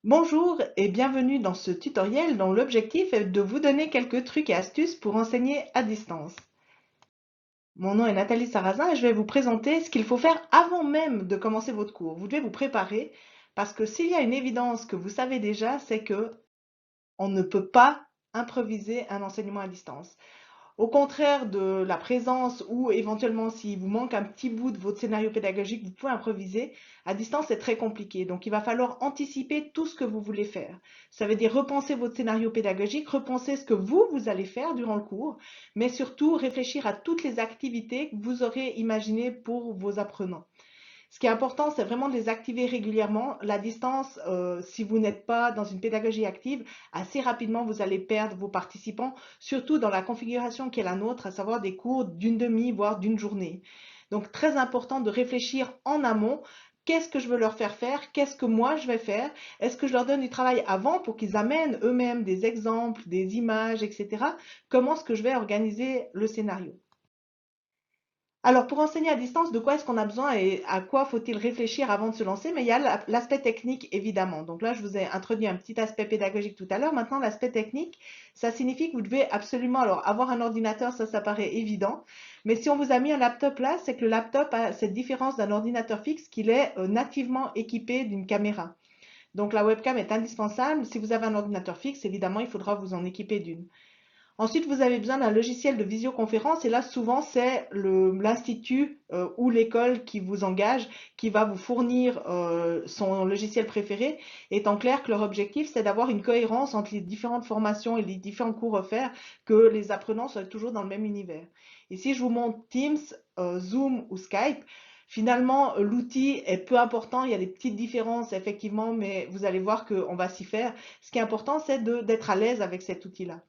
Bonjour et bienvenue dans ce tutoriel dont l'objectif est de vous donner quelques trucs et astuces pour enseigner à distance. Mon nom est Nathalie Sarrazin et je vais vous présenter ce qu'il faut faire avant même de commencer votre cours. Vous devez vous préparer parce que s'il y a une évidence que vous savez déjà, c'est que on ne peut pas improviser un enseignement à distance. Au contraire de la présence ou éventuellement s'il vous manque un petit bout de votre scénario pédagogique, vous pouvez improviser. À distance, c'est très compliqué. Donc, il va falloir anticiper tout ce que vous voulez faire. Ça veut dire repenser votre scénario pédagogique, repenser ce que vous allez faire durant le cours, mais surtout réfléchir à toutes les activités que vous aurez imaginées pour vos apprenants. Ce qui est important, c'est vraiment de les activer régulièrement. La distance, si vous n'êtes pas dans une pédagogie active, assez rapidement, vous allez perdre vos participants, surtout dans la configuration qui est la nôtre, à savoir des cours d'une demi, voire d'une journée. Donc, très important de réfléchir en amont. Qu'est-ce que je veux leur faire faire? Qu'est-ce que moi je vais faire? Est-ce que je leur donne du travail avant pour qu'ils amènent eux-mêmes des exemples, des images, etc. Comment est-ce que je vais organiser le scénario? Alors, pour enseigner à distance, de quoi est-ce qu'on a besoin et à quoi faut-il réfléchir avant de se lancer? Mais il y a l'aspect technique, évidemment. Donc là, je vous ai introduit un petit aspect pédagogique tout à l'heure. Maintenant, l'aspect technique, ça signifie que vous devez absolument, alors, avoir un ordinateur, ça paraît évident. Mais si on vous a mis un laptop là, c'est que le laptop a cette différence d'un ordinateur fixe qu'il est nativement équipé d'une caméra. Donc la webcam est indispensable. Si vous avez un ordinateur fixe, évidemment, il faudra vous en équiper d'une. Ensuite, vous avez besoin d'un logiciel de visioconférence et là, souvent, c'est l'institut ou l'école qui vous engage, qui va vous fournir son logiciel préféré, étant clair que leur objectif, c'est d'avoir une cohérence entre les différentes formations et les différents cours offerts, que les apprenants soient toujours dans le même univers. Ici, je vous montre Teams, Zoom ou Skype. Finalement, l'outil est peu important, il y a des petites différences effectivement, mais vous allez voir qu'on va s'y faire. Ce qui est important, c'est d'être à l'aise avec cet outil-là.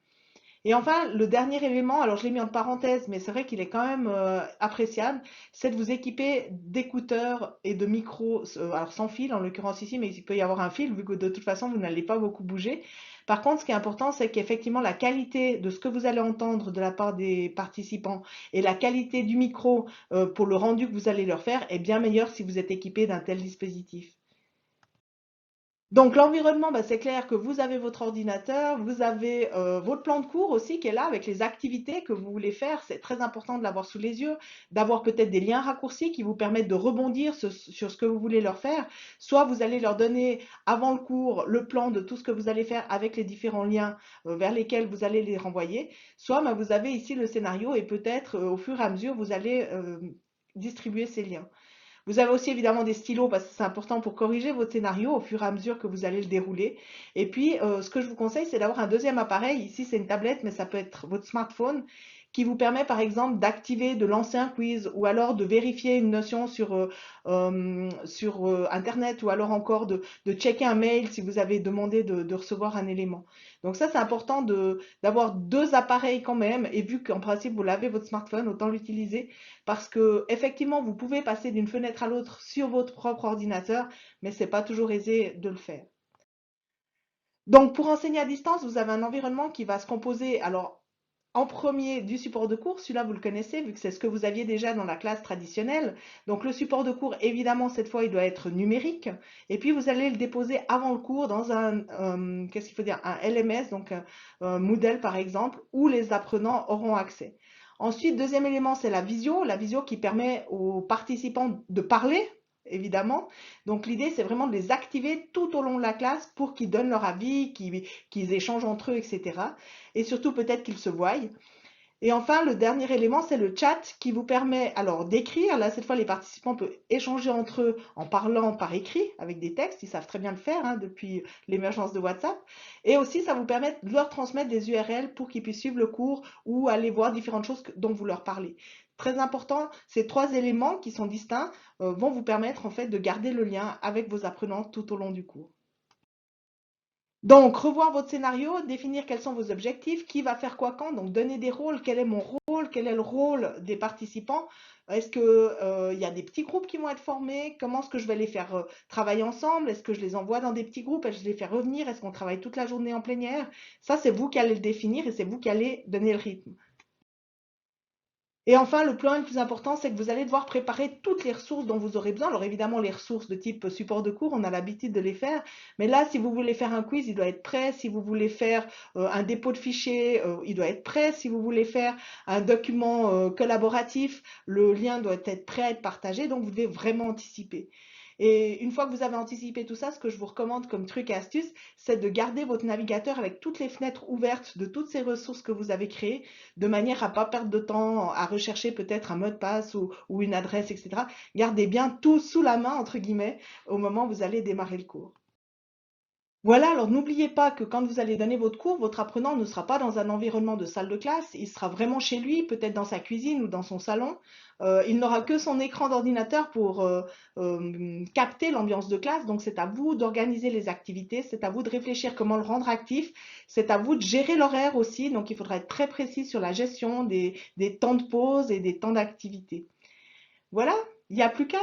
Et enfin, le dernier élément, alors je l'ai mis en parenthèse, mais c'est vrai qu'il est quand même appréciable, c'est de vous équiper d'écouteurs et de micros, alors sans fil en l'occurrence ici, mais il peut y avoir un fil vu que de toute façon vous n'allez pas beaucoup bouger. Par contre, ce qui est important, c'est qu'effectivement la qualité de ce que vous allez entendre de la part des participants et la qualité du micro pour le rendu que vous allez leur faire est bien meilleure si vous êtes équipé d'un tel dispositif. Donc l'environnement, bah, c'est clair que vous avez votre ordinateur, vous avez votre plan de cours aussi qui est là avec les activités que vous voulez faire. C'est très important de l'avoir sous les yeux, d'avoir peut-être des liens raccourcis qui vous permettent de rebondir sur ce que vous voulez leur faire. Soit vous allez leur donner avant le cours le plan de tout ce que vous allez faire avec les différents liens vers lesquels vous allez les renvoyer. Soit bah, vous avez ici le scénario et peut-être au fur et à mesure vous allez distribuer ces liens. Vous avez aussi évidemment des stylos parce que c'est important pour corriger votre scénario au fur et à mesure que vous allez le dérouler. Et puis, ce que je vous conseille, c'est d'avoir un deuxième appareil. Ici, c'est une tablette, mais ça peut être votre smartphone qui vous permet par exemple d'activer, de lancer un quiz ou alors de vérifier une notion sur Internet ou alors encore de checker un mail si vous avez demandé de recevoir un élément. Donc ça, c'est important d'avoir deux appareils quand même et vu qu'en principe, vous l'avez votre smartphone, autant l'utiliser parce que effectivement, vous pouvez passer d'une fenêtre à l'autre sur votre propre ordinateur, mais c'est pas toujours aisé de le faire. Donc, pour enseigner à distance, vous avez un environnement qui va se composer, alors, en premier du support de cours, celui-là vous le connaissez vu que c'est ce que vous aviez déjà dans la classe traditionnelle. Donc le support de cours, évidemment, cette fois, il doit être numérique. Et puis vous allez le déposer avant le cours dans qu'est-ce qu'il faut dire, un LMS, donc un Moodle par exemple, où les apprenants auront accès. Ensuite, deuxième élément, c'est la visio qui permet aux participants de parler, évidemment. Donc l'idée, c'est vraiment de les activer tout au long de la classe pour qu'ils donnent leur avis, qu'ils échangent entre eux, etc. Et surtout peut-être qu'ils se voient. Et enfin, le dernier élément, c'est le chat qui vous permet alors d'écrire. Là, cette fois, les participants peuvent échanger entre eux en parlant par écrit avec des textes. Ils savent très bien le faire hein, depuis l'émergence de WhatsApp. Et aussi, ça vous permet de leur transmettre des URL pour qu'ils puissent suivre le cours ou aller voir différentes choses dont vous leur parlez. Très important, ces trois éléments qui sont distincts vont vous permettre en fait de garder le lien avec vos apprenants tout au long du cours. Donc, revoir votre scénario, définir quels sont vos objectifs, qui va faire quoi quand, donc donner des rôles, quel est mon rôle, quel est le rôle des participants, est-ce qu'il y a des petits groupes qui vont être formés, comment est-ce que je vais les faire travailler ensemble, est-ce que je les envoie dans des petits groupes, est-ce que je les fais revenir, est-ce qu'on travaille toute la journée en plénière, ça c'est vous qui allez le définir et c'est vous qui allez donner le rythme. Et enfin, le point le plus important, c'est que vous allez devoir préparer toutes les ressources dont vous aurez besoin. Alors évidemment, les ressources de type support de cours, on a l'habitude de les faire. Mais là, si vous voulez faire un quiz, il doit être prêt. Si vous voulez faire un dépôt de fichiers, il doit être prêt. Si vous voulez faire un document collaboratif, le lien doit être prêt à être partagé. Donc, vous devez vraiment anticiper. Et une fois que vous avez anticipé tout ça, ce que je vous recommande comme truc et astuce, c'est de garder votre navigateur avec toutes les fenêtres ouvertes de toutes ces ressources que vous avez créées, de manière à ne pas perdre de temps à rechercher peut-être un mot de passe ou une adresse, etc. Gardez bien tout sous la main, entre guillemets, au moment où vous allez démarrer le cours. Voilà, alors n'oubliez pas que quand vous allez donner votre cours, votre apprenant ne sera pas dans un environnement de salle de classe, il sera vraiment chez lui, peut-être dans sa cuisine ou dans son salon. Il n'aura que son écran d'ordinateur pour capter l'ambiance de classe, donc c'est à vous d'organiser les activités, c'est à vous de réfléchir comment le rendre actif, c'est à vous de gérer l'horaire aussi, donc il faudra être très précis sur la gestion des temps de pause et des temps d'activité. Voilà, il n'y a plus qu'à.